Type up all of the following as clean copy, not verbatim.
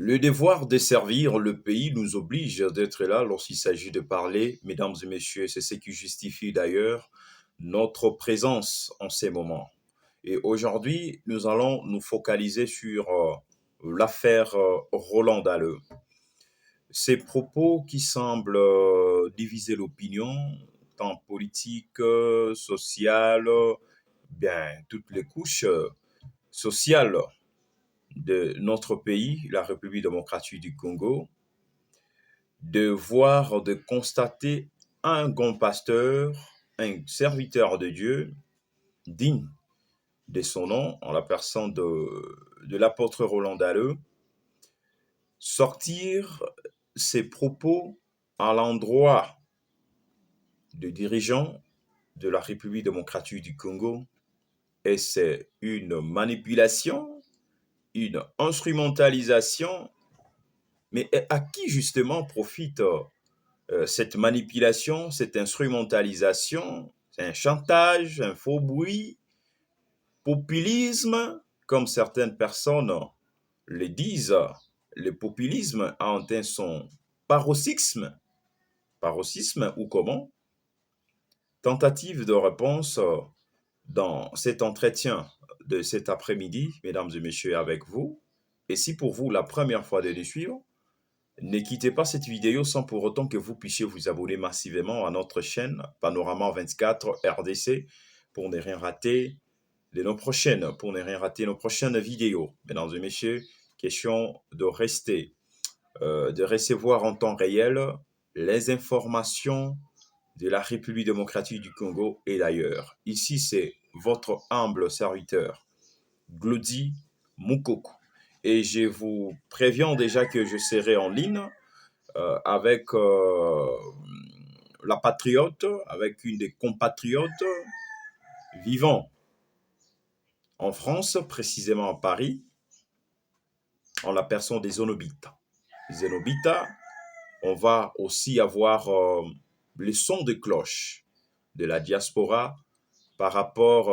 Le devoir de servir le pays nous oblige d'être là lorsqu'il s'agit de parler, mesdames et messieurs, c'est ce qui justifie d'ailleurs notre présence en ces moments. Et aujourd'hui, nous allons nous focaliser sur l'affaire Roland Dalleux. Ces propos qui semblent diviser l'opinion, tant politique, sociale, bien toutes les couches sociales de notre pays, la République démocratique du Congo, de constater un grand pasteur, un serviteur de Dieu, digne de son nom, en la personne de l'apôtre Roland Dalleux, sortir ses propos à l'endroit de dirigeants de la République démocratique du Congo. Et c'est une manipulation, une instrumentalisation. Mais à qui justement profite cette manipulation, cette instrumentalisation? C'est un chantage, un faux bruit, populisme, comme certaines personnes le disent. Le populisme a atteint son paroxysme. Paroxysme ou comment? Tentative de réponse dans cet entretien de cet après-midi, mesdames et messieurs, avec vous. Et si pour vous, la première fois de nous suivre, ne quittez pas cette vidéo sans pour autant que vous puissiez vous abonner massivement à notre chaîne Panorama 24 RDC pour ne rien rater pour ne rien rater nos prochaines vidéos. Mesdames et messieurs, question de recevoir en temps réel les informations de la République démocratique du Congo et d'ailleurs. Ici, c'est votre humble serviteur, Glody Mukoko. Et je vous préviens déjà que je serai en ligne avec la patriote, avec une des compatriotes vivant en France, précisément à Paris, en la personne des Zénobites. Zénobites, on va aussi avoir le son de cloche de la diaspora par rapport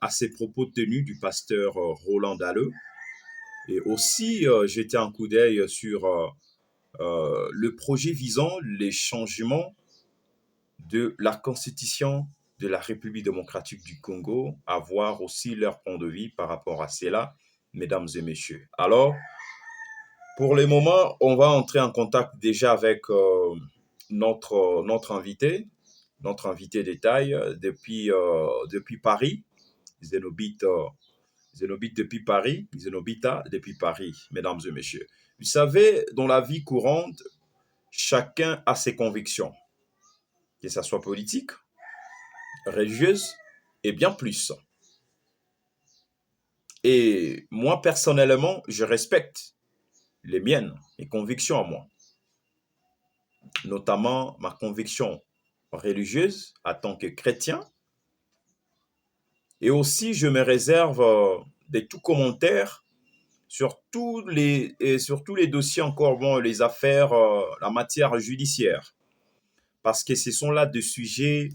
à ces propos tenus du pasteur Roland Dalleux. Et aussi jeter un coup d'œil sur le projet visant les changements de la constitution de la République démocratique du Congo, avoir aussi leur point de vue par rapport à cela, mesdames et messieurs. Alors, pour le moment, on va entrer en contact déjà avec notre invité de taille depuis Paris, Zénobite, Zénobite depuis Paris, Zénobita depuis Paris, mesdames et messieurs. Vous savez, dans la vie courante, chacun a ses convictions, que ce soit politique, religieuse et bien plus. Et moi, personnellement, je respecte les miennes, mes convictions à moi, notamment ma conviction religieuse en tant que chrétien. Et aussi, je me réserve de tout commentaire sur tous les dossiers encore, bon, les affaires, la matière judiciaire. Parce que ce sont là des sujets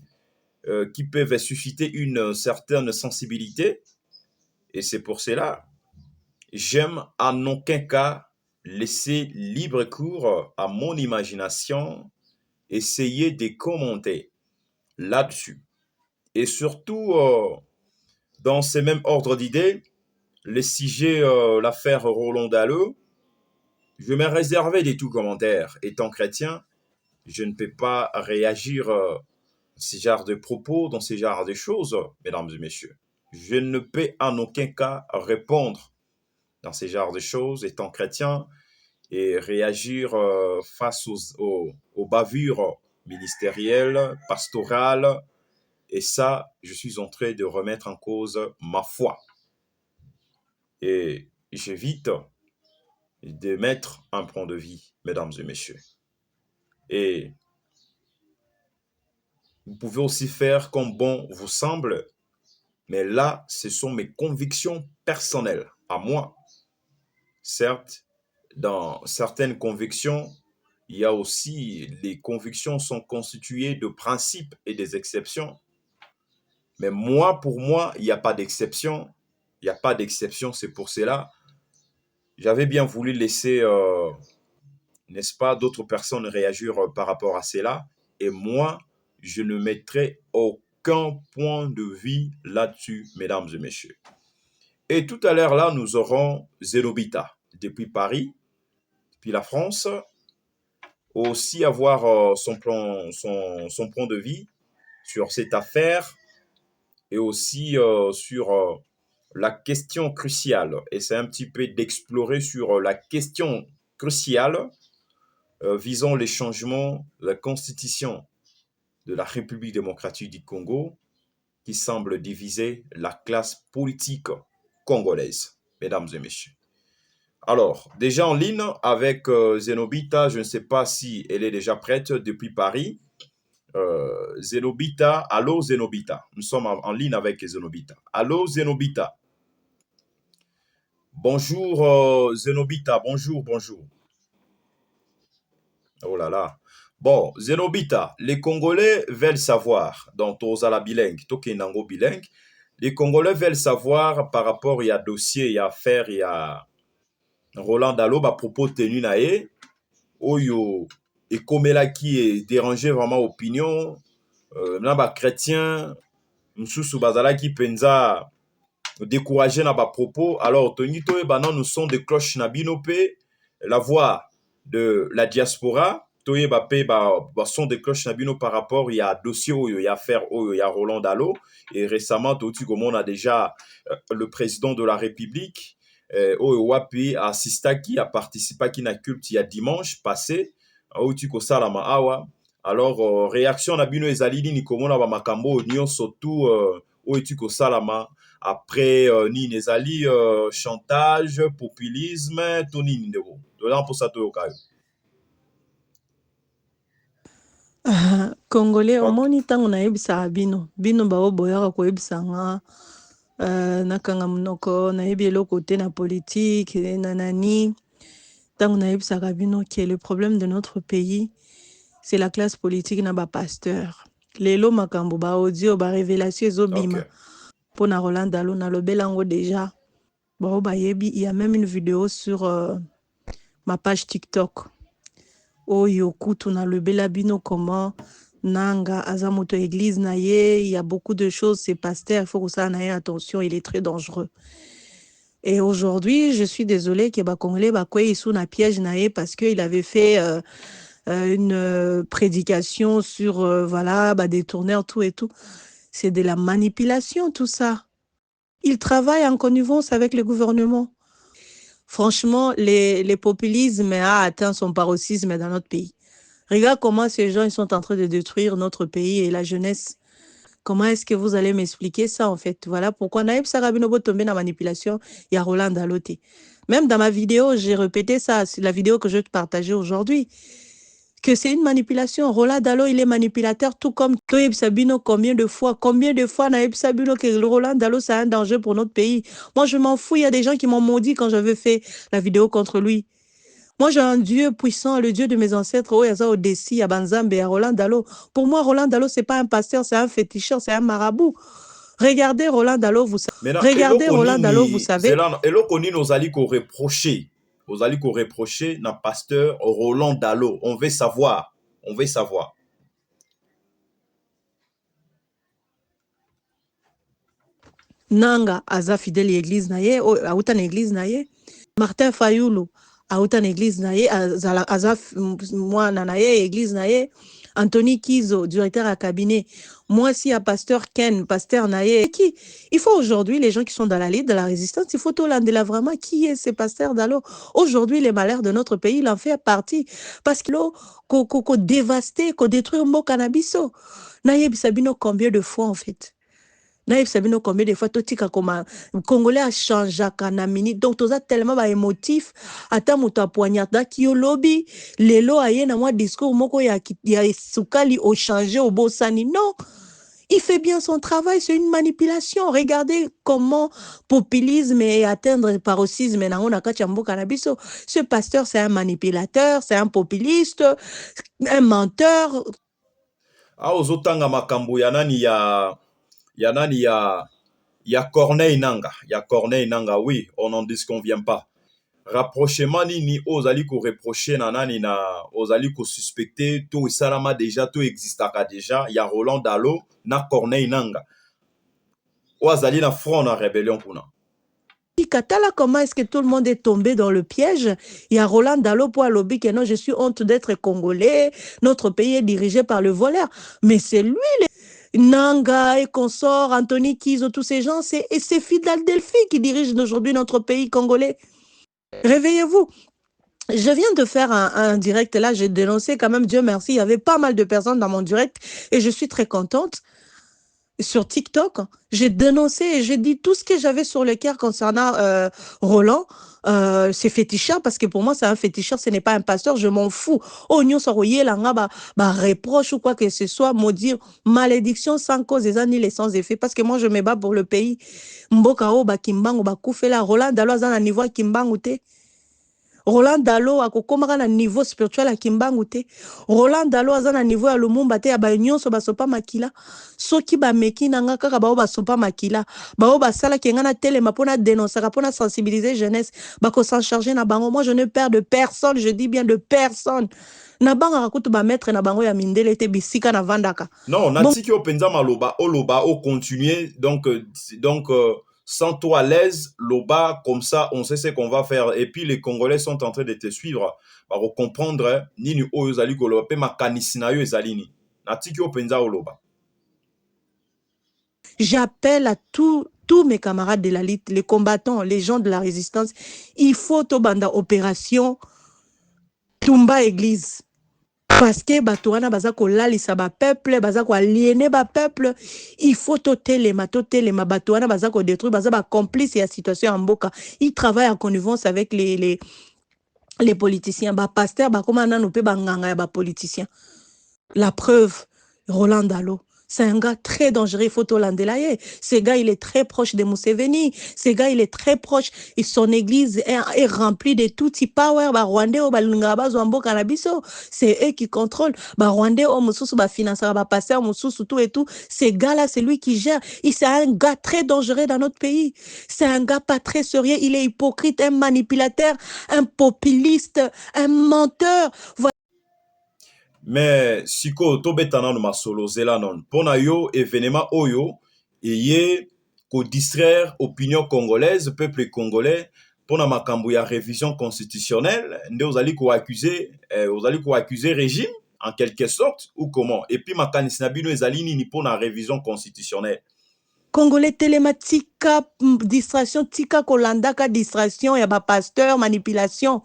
qui peuvent susciter une certaine sensibilité. Et c'est pour cela, j'aime en aucun cas laisser libre cours à mon imagination, essayer de commenter là-dessus. Et surtout, dans ces mêmes ordres d'idées, le sujet, l'affaire Roland Dalleux, je m'ai réservé des tout commentaires. Étant chrétien, je ne peux pas réagir ces genres de propos, dans ces genres de choses, mesdames et messieurs. Je ne peux en aucun cas répondre dans ces genres de choses, étant chrétien, et réagir face aux bavures ministérielles, pastorales. Et ça, je suis en train de remettre en cause ma foi. Et j'évite de mettre un point de vie, mesdames et messieurs. Et vous pouvez aussi faire comme bon vous semble, mais là, ce sont mes convictions personnelles, à moi. Certes, dans certaines convictions, il y a aussi, les convictions sont constituées de principes et des exceptions. Mais moi, pour moi, il n'y a pas d'exception. Il n'y a pas d'exception, c'est pour cela. j'avais bien voulu laisser, n'est-ce pas, d'autres personnes réagir par rapport à cela. Et moi, je ne mettrai aucun point de vue là-dessus, mesdames et messieurs. Et tout à l'heure, là, nous aurons Zenobita, depuis Paris, puis la France, aussi avoir son point de vue sur cette affaire et aussi sur la question cruciale. Et c'est un petit peu d'explorer sur la question cruciale visant les changements de la constitution de la République démocratique du Congo qui semble diviser la classe politique congolaise, mesdames et messieurs. Alors, déjà en ligne avec Zenobita, je ne sais pas si elle est déjà prête depuis Paris. Zenobita, allô Zenobita. Nous sommes en ligne avec Zenobita. Allô Zenobita. Bonjour Zenobita, bonjour, bonjour. Oh là là. Bon, Zenobita, les Congolais veulent savoir, donc Tozala bilingue, Tokenango bilingue, les Congolais veulent savoir par rapport, il y a dossier, il y a affaire, il y a Roland Dalo, à propos tenu nae, Oyo, et Komela qui est dérangé vraiment opinion, na chrétien, Msusu Bazala qui penza découragé na propos, alors Tonito et Banan nous sont des cloches nabinope, la voix de la diaspora, Toye Bape son de cloches nabino par rapport, il y a dossier, il y a affaire, il y a Roland Dalo, et récemment, on a déjà le président de la République, Wapi assista qui a participé qui n'a culte il y a dimanche passé, Otiko Salama Awa. Alors, réaction nabino ezalini ni komona ba makambo nyonso tout Otiko Salama après nini ezali chantage, populisme, to nini ndeko. Dola pour ça to yokayo. Congolais Ok. omoni ntango nayebisaka bino baoboyaka koyebisanga nakanga monoko nayebi eloko te na politique na nani ntango nayebisaka bino ke le problème de notre pays c'est la classe politique na bapasteur lelo makambo baaudio barévélation ezobima Ok. mpona Roland Dalo nalobela yango déjà bao bayebi il y a même une vidéo sur ma page TikTok oyo kutu nalobela bino comment Nanga, Azamoto Église Naye, il y a beaucoup de choses, c'est pasteur, il faut que ça en ait attention, il est très dangereux. Et aujourd'hui, je suis désolée que Congolais Bakoye sous na piège Naye parce qu'il avait fait une prédication sur, voilà, des tourneurs, tout et tout. C'est de la manipulation, tout ça. Il travaille en connivence avec le gouvernement. Franchement, les populismes a atteint son paroxysme dans notre pays. Regarde comment ces gens ils sont en train de détruire notre pays et la jeunesse. Comment est-ce que vous allez m'expliquer ça, en fait? Voilà pourquoi Naïb Sarabinobo tombé dans la manipulation, il y a Roland Daloté. Même dans ma vidéo, j'ai répété ça, c'est la vidéo que je vais te partager aujourd'hui, que c'est une manipulation. Roland Dalo, il est manipulateur, tout comme Toyeb Sabino, combien de fois Naïb Sabino, que le Roland Dalo, c'est un danger pour notre pays. Moi, je m'en fous, il y a des gens qui m'ont maudit quand j'avais fait la vidéo contre lui. Moi, j'ai un Dieu puissant, le Dieu de mes ancêtres, Oyaza Odessi, à Banzambe, à Roland Dalo. Pour moi, Roland Dalo, c'est pas un pasteur, c'est un féticheur, c'est un marabout. Regardez Roland Dalo, vous savez. Maintenant, Regardez Roland Dalo, vous savez. Eloko nini ozali ko reprocher. Ozali ko reprocher na pasteur Roland Dalo. On veut savoir. On veut savoir. Nanga, Aza fidèle église naye, autant église naye. Martin Fayoulou, autant église naye, Aza moi nanaye, église naye. Anthony Kizo, directeur à cabinet. Moi, si à pasteur Ken, pasteur Naye, qui il faut aujourd'hui, les gens qui sont dans la lutte de la résistance, il faut tout là vraiment qui est ces pasteurs d'Allo. Aujourd'hui, les malheurs de notre pays, il en fait partie. Parce qu'il a dévasté, qu'on détruit mon cannabis. Naye Bisabino, combien de fois en fait? Naïf Sabino, combien de fois totika comme Congolais a changé na minute. Donc, tout ça tellement émotif. Ata muta poignarda qui au lobby. Lelo aye na moi discours moko ya soukali au changé au bosani. Non. Il fait bien son travail, c'est une manipulation. Regardez comment populisme et atteindre paroxysme na on a cannabis. Ce pasteur, c'est un manipulateur, c'est un populiste, un menteur. Ah, ozotanga makambo ya nani ya Corneille Nanga. Il y a Corneille Nanga, oui, on n'en disconvient pas. rapprochement nini ozali ko reprocher na nani na ozali ko suspecter to isalama déjà to existaka déjà ya Roland Dalo na Corneille Nanga ozali na front na rébellion kuna. Katala, comment est-ce que tout le monde est tombé dans le piège? Il y a Roland Dalo pour lobby que non, je suis honte d'être congolais, notre pays est dirigé par le voleur. Mais c'est lui, Nanga et consorts, Anthony Kizo, tous ces gens, c'est Fidel Delphi qui dirige aujourd'hui notre pays congolais. Réveillez-vous. Je viens de faire un direct là, j'ai dénoncé quand même, Dieu merci, il y avait pas mal de personnes dans mon direct et je suis très contente. Sur TikTok, j'ai dénoncé et j'ai dit tout ce que j'avais sur le cœur concernant Roland. C'est féticheur parce que pour moi c'est un féticheur, ce n'est pas un pasteur, je m'en fous. Oh, nous soyez là, reproche ou quoi que ce soit, maudire, malédiction sans cause et ni les sans effet parce que moi je me bats pour le pays. Mboka o ba kimbangu ba koufela Roland Dalo za na niveau kimbangu te. Roland Dalo akokomaka na niveau spirituel ya kimbangu te. Roland Dalo aza na niveau ya lumumba te ya ba nyonso basopa makila. Soki ba meki nanga kaka bao basopa makila. Bao basala ki nga na telema pona dénoncer, pona sensibiliser jeunesse. Bako s'en charger na bango. Moi je ne perds de personne, je dis bien de personne. Na banga rakutu ba maître na bango ya mindele te bisika na vandaka. Non, natiki openza maloba oloba o continuer donc sans toi à l'aise, Loba, comme ça, on sait ce qu'on va faire. Et puis, les Congolais sont en train de te suivre. Pour comprendre, nini oyo zali koloba, pe makanisina yo ezalini. Natiki openza oloba. J'appelle à tous mes camarades de la lutte, les combattants, les gens de la résistance. Il faut au banda opération Tumba Église. Parce que batuana baza ko lalisa ba peuple, baza ko aliéner ba peuple, il faut totelema batuana baza ko détruire, baza ba complice ya situation en mboka. Ils travaillent en connivence avec les politiciens, ba pasteur ba koma nanu pe ba nganga ya ba politiciens. La preuve, Roland Dalo. C'est un gars très dangereux, il faut l'endelayer. Ce gars, il est très proche de Museveni. Ce gars, il est très proche. Et son église est remplie de tout type power. Bah, Rwandais, c'est eux qui contrôlent. Bah, Rwandais, bah, financeur, bah, pasteur, tout et tout. Ce gars-là, c'est lui qui gère. C'est un gars très dangereux dans notre pays. C'est un gars pas très sérieux. Il est hypocrite, un manipulateur, un populiste, un menteur. Voilà. Mais siko tobetana no masolo zela non pona yo événement oyo eye ko distraire opinion congolaise peuple congolais pona makambo ya révision constitutionnelle nde ozali ko accuser régime en quelque sorte ou comment et puis makanisi na bino ezali nini pona révision constitutionnelle. Congolais télématika distraction tika kolandaka distraction ya ba pasteur manipulation.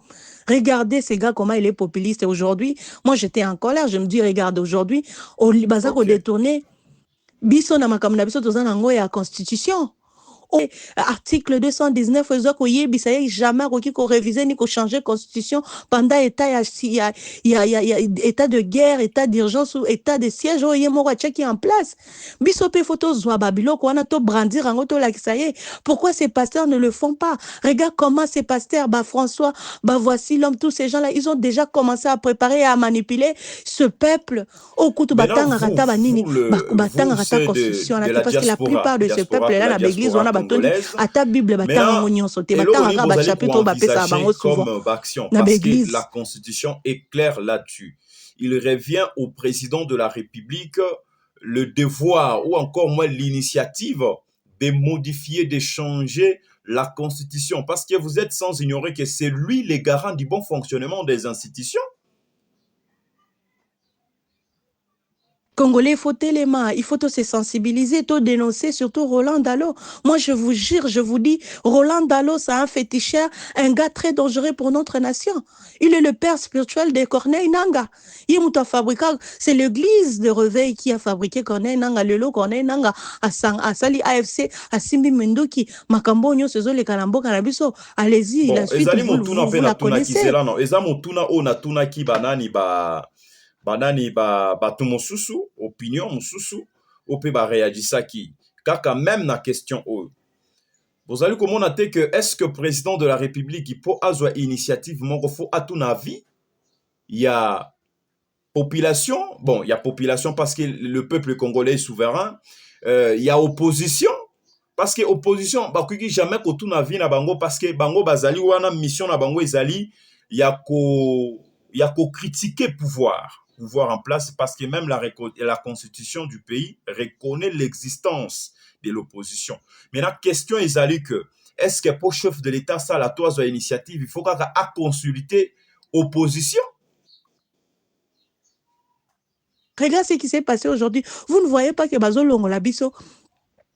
Regardez ces gars, comment il est populiste aujourd'hui. Moi, j'étais en colère. Je me dis, regarde, aujourd'hui, au Bazako détourné, biso na makamuna biso tozana ngo ya constitution. Article 219, jamais réviser ni changer constitution pendant état état de guerre, état d'urgence ou état de siège qui est en place. Bisope photo zwa babilo ko na to brandir ango to lakisaye. Pourquoi ces pasteurs ne le font pas? Regarde comment ces pasteurs, François, voici l'homme, tous ces gens-là, ils ont déjà commencé à préparer et à manipuler ce peuple. Au coup batanga rata banini, batanga rata constitution parce que la plupart de ce peuple là, l'église on a ata Bible batanga nyonso te batanga ba chapitre ba pesa bango souvent parce que la constitution est claire là-dessus. Il revient au président de la République le devoir ou encore moins l'initiative de modifier, de changer la constitution parce que vous êtes sans ignorer que c'est lui le garant du bon fonctionnement des institutions. Congolais, il faut se sensibiliser, dénoncer, surtout Roland Dalo. Moi, je vous jure, je vous dis, Roland Dalo, c'est un féticheur, un gars très dangereux pour notre nation. Il est le père spirituel de Corneille Nanga. C'est l'église de réveil qui a fabriqué Corneille Nanga, le lot Corneille Nanga, à Sali AFC, à Simbi Mendoki, Makambo, Nyosezo, les Kalambo, Kanabiso. Allez-y, la suite, vous la connaissez. Banani batu mosusu opinion mosusu ope ba réagissa ki kaka même na question oyo bozali komona te que est-ce que président de la République il peut azwa initiative moko fo atuna vie il y a population il y a population parce que le peuple congolais est souverain il y a opposition parce que opposition bakoki jamais kotuna vie na bango parce que bango bazali wana mission na bango ezali ya ko critiquer pouvoir en place parce que même la constitution du pays reconnaît l'existence de l'opposition. Maintenant question ezali que est-ce que pour chef de l'État ça la toise initiative il faut kaka a consulter opposition. Regarde ce qui s'est passé aujourd'hui. Vous ne voyez pas que bazolongo la biso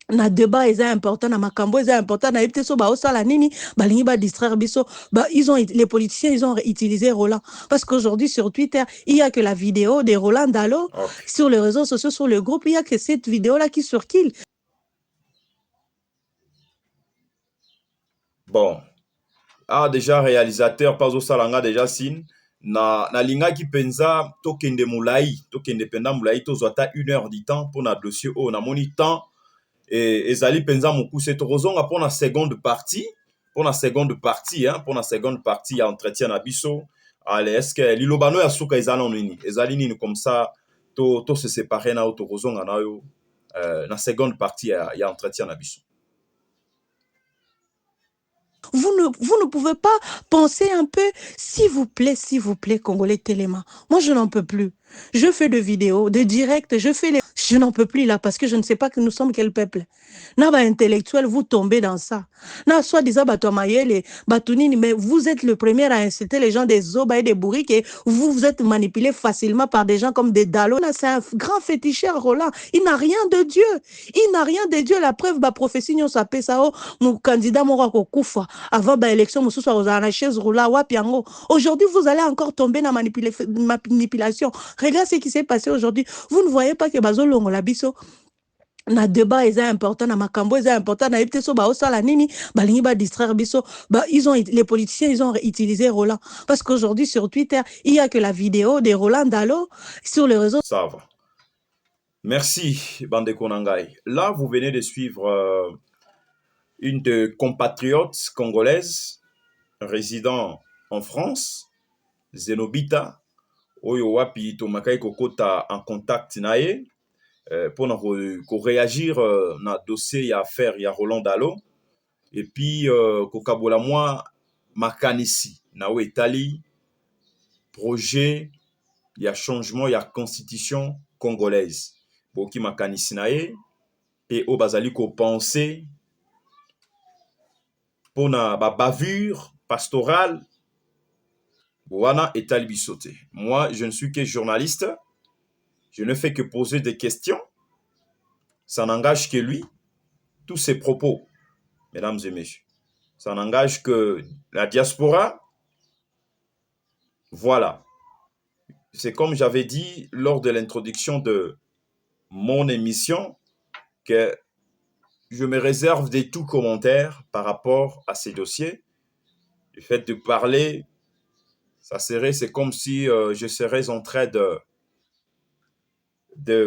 na débat est important, na makambo est important, na epte so ba osala nini, balingi ba distraire biso, les politiciens ils ont utilisé Roland parce qu'aujourd'hui sur Twitter, il y a que la vidéo de Roland Dalo, sur les réseaux sociaux, sur le groupe, il y a que cette vidéo là qui circule. Bon, déjà réalisateur pas osalanga déjà signe na linga ki penza tokende mulai, tokende penda mulai tozwata 1 heure du temps pour na dossier na moni temps et ezali penza mokuse tokozonga pour na seconde partie ya entretien na biso. Allez, est-ce que lilobano ya suka ezali nini comme ça to se séparer na tokozonga na yo na seconde partie ya entretien na biso. Vous ne pouvez pas penser un peu, s'il vous plaît, Congolais Téléma. Moi, je n'en peux plus. Je fais des vidéos, des directs, je n'en peux plus là parce que je ne sais pas que nous sommes quel peuple. Naba intellectuel, vous tombez dans ça. Na soi-disant Batomayele, Batunini, mais vous êtes le premier à insulter les gens des Zoba et des bourriques et vous êtes manipulé facilement par des gens comme des Dalo. Là, c'est un grand féticheur, Roland. Il n'a rien de Dieu. La preuve, prophétie, nous sapé ça, mon candidat, mon roi, Koufa, avant l'élection, mon sous-soit aux chaise roula, wapiango. Aujourd'hui, vous allez encore tomber dans manipulation. Regarde ce qui s'est passé aujourd'hui. Vous ne voyez pas que bazolongo la biso na débat est important, na makambo est important, na epte so ba osala nini, balingi ba distraire biso, les politiciens ils ont utilisé Roland parce qu'aujourd'hui sur Twitter, il y a que la vidéo de Roland Dalo sur les réseaux. Ça va. Merci Bande Konangai. Là, vous venez de suivre une de compatriotes congolaises résidant en France, Zenobita, oyo wapi tomakai kokota en contact nae pour réagir na dossier ya affaire ya Roland Dalo et puis kokabola moi makanisi na o etali projet ya changement ya constitution congolaise boki makanisi nae et o bazali ko penser pour na bavure pastorale wana etali bisote. Moi je ne suis que journaliste. Je ne fais que poser des questions. Ça n'engage que lui. Tous ses propos, mesdames et messieurs. Ça n'engage que la diaspora. Voilà. C'est comme j'avais dit lors de l'introduction de mon émission que je me réserve de tout commentaire par rapport à ces dossiers. Le fait de parler, c'est comme si je serais en train de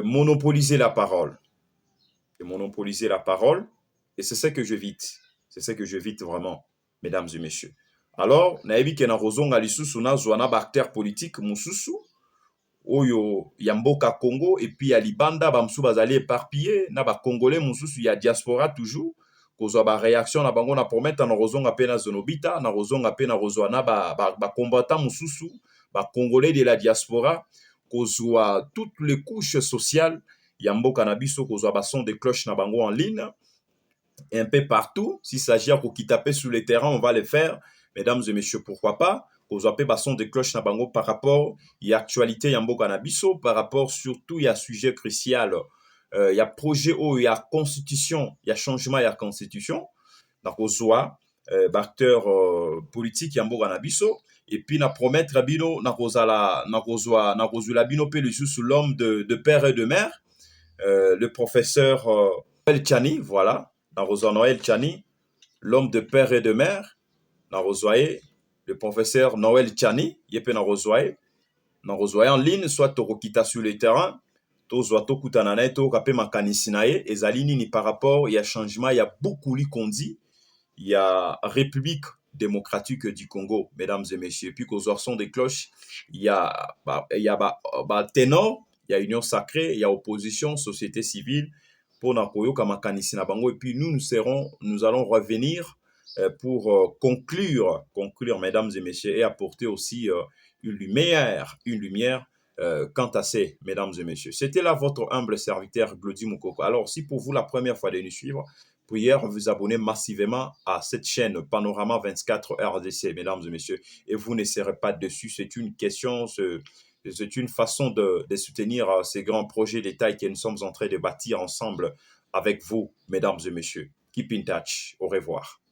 monopoliser la parole. Et c'est ce que j'évite. C'est ce que j'évite vraiment, mesdames et messieurs. Alors, naebi ke na rozonga lisusu na zwana acteur politique mususu oyo ya mboka Congo et puis ya libanda bamsu bazali éparpillé na ba congolais mususu ya diaspora toujours kozwa ba réaction na bango na promettre na rozonga pe na Zenobita na rozonga pe na rozwana ba combattant mususu ba congolais de la diaspora kozwa toutes les couches sociales ya mboka na biso kozwa ba son de cloche na bango en ligne un peu partout. S'il s'agit de qui taper sur le terrain, on va le faire. Mesdames et messieurs, pourquoi pas? Aux appels basson de cloche na bango par rapport à l'actualité yambo canabiso, par rapport surtout il y a sujet crucial, il y a projet il y a constitution, il y a changement, il y a constitution. Donc au soit acteur politique yambo canabiso et puis na promettre bino na kozala bino pe sous l'homme de père et de mère, le professeur Noël Chani, voilà. Dans Noël Chani, l'homme de père et de mère, dans Rosoye, le professeur Noël Chani, il est dans Rosoye en ligne, soit Torokita sur le terrain, Tozoa Tokutanane, Tokape Makanisinae, et Zalini ni par rapport, il y a changement, il y a beaucoup qu'on dit, il y a République démocratique du Congo, mesdames et messieurs, puis qu'aux son des cloches, il y a ténor, il y a union sacrée, il y a opposition, société civile, mpona koyoka makanisi na bango, et puis nous allons revenir pour conclure, mesdames et messieurs, et apporter aussi une lumière quant à ces, mesdames et messieurs. C'était là votre humble serviteur, Glody Moukoko. Alors, si pour vous, la première fois de nous suivre, prière vous abonner massivement à cette chaîne Panorama 24 RDC, mesdames et messieurs, et vous ne serez pas dessus. C'est une question, c'est une façon de soutenir ces grands projets d'État que nous sommes en train de bâtir ensemble avec vous, mesdames et messieurs. Keep in touch. Au revoir.